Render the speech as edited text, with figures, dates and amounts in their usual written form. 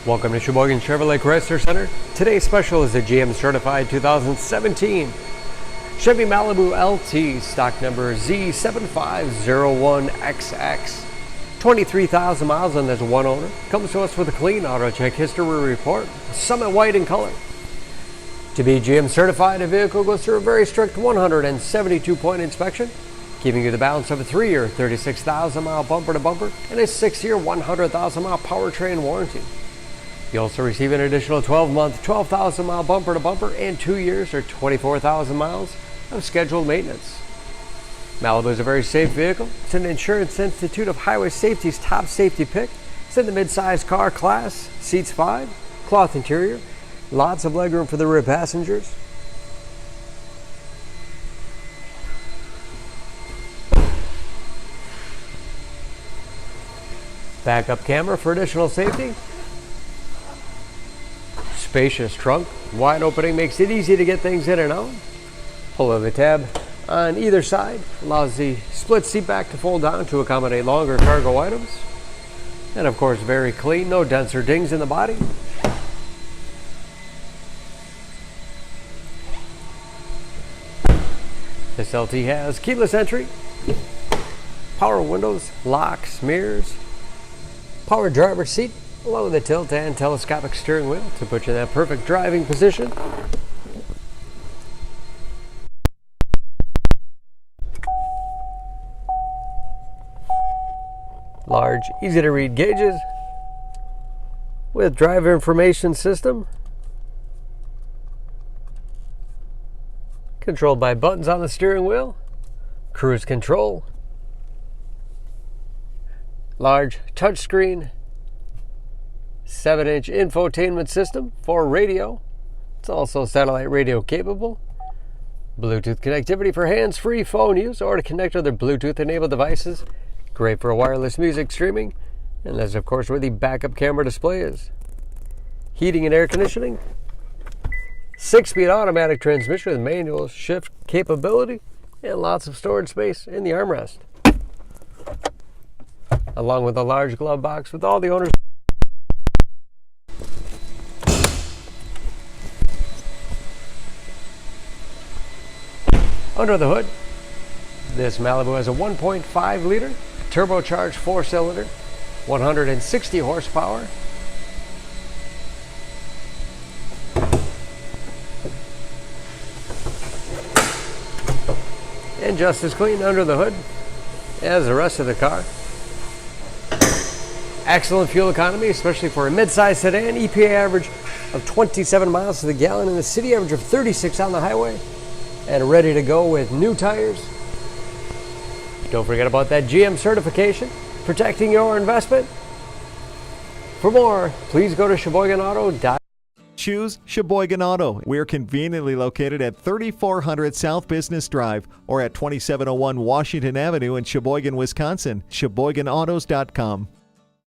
Welcome to Sheboygan Chevrolet Chrysler Center. Today's special is a GM certified 2017 Chevy Malibu LT, stock number Z7501XX. 23,000 miles on this one owner. Comes to us with a clean auto check history report, Summit White in color. To be GM certified, a vehicle goes through a very strict 172-point inspection, giving you the balance of a 3-year, 36,000-mile bumper-to-bumper and a 6-year, 100,000-mile powertrain warranty. You also receive an additional 12-month, 12,000-mile bumper-to-bumper and 2 years or 24,000 miles of scheduled maintenance. Malibu is a very safe vehicle. It's an Insurance Institute of Highway Safety's top safety pick. It's in the mid-size car class, seats 5, cloth interior, lots of legroom for the rear passengers. Backup camera for additional safety. Spacious trunk, wide opening makes it easy to get things in and out. Pull of the tab on either side allows the split seat back to fold down to accommodate longer cargo items. And of course, very clean, no dents or dings in the body. This LT has keyless entry, power windows, locks, mirrors, power driver's seat, along with a tilt and telescopic steering wheel to put you in that perfect driving position. Large, easy to read gauges with driver information system. Controlled by buttons on the steering wheel. Cruise control. Large touchscreen. 7-inch infotainment system for radio. It's also satellite radio capable. Bluetooth connectivity for hands-free phone use or to connect other Bluetooth-enabled devices. Great for wireless music streaming. And that's, of course, where the backup camera display is. Heating and air conditioning. 6-speed automatic transmission with manual shift capability. And lots of storage space in the armrest. Along with a large glove box with all the owner's. Under the hood, this Malibu has a 1.5-liter turbocharged 4-cylinder, 160 horsepower. And just as clean under the hood as the rest of the car. Excellent fuel economy, especially for a mid-size sedan. EPA average of 27 miles to the gallon and the city average of 36 on the highway. And ready to go with new tires. Don't forget about that GM certification, protecting your investment. For more, please go to SheboyganAuto.com. Choose Sheboygan Auto. We're conveniently located at 3400 South Business Drive or at 2701 Washington Avenue in Sheboygan, Wisconsin. SheboyganAutos.com.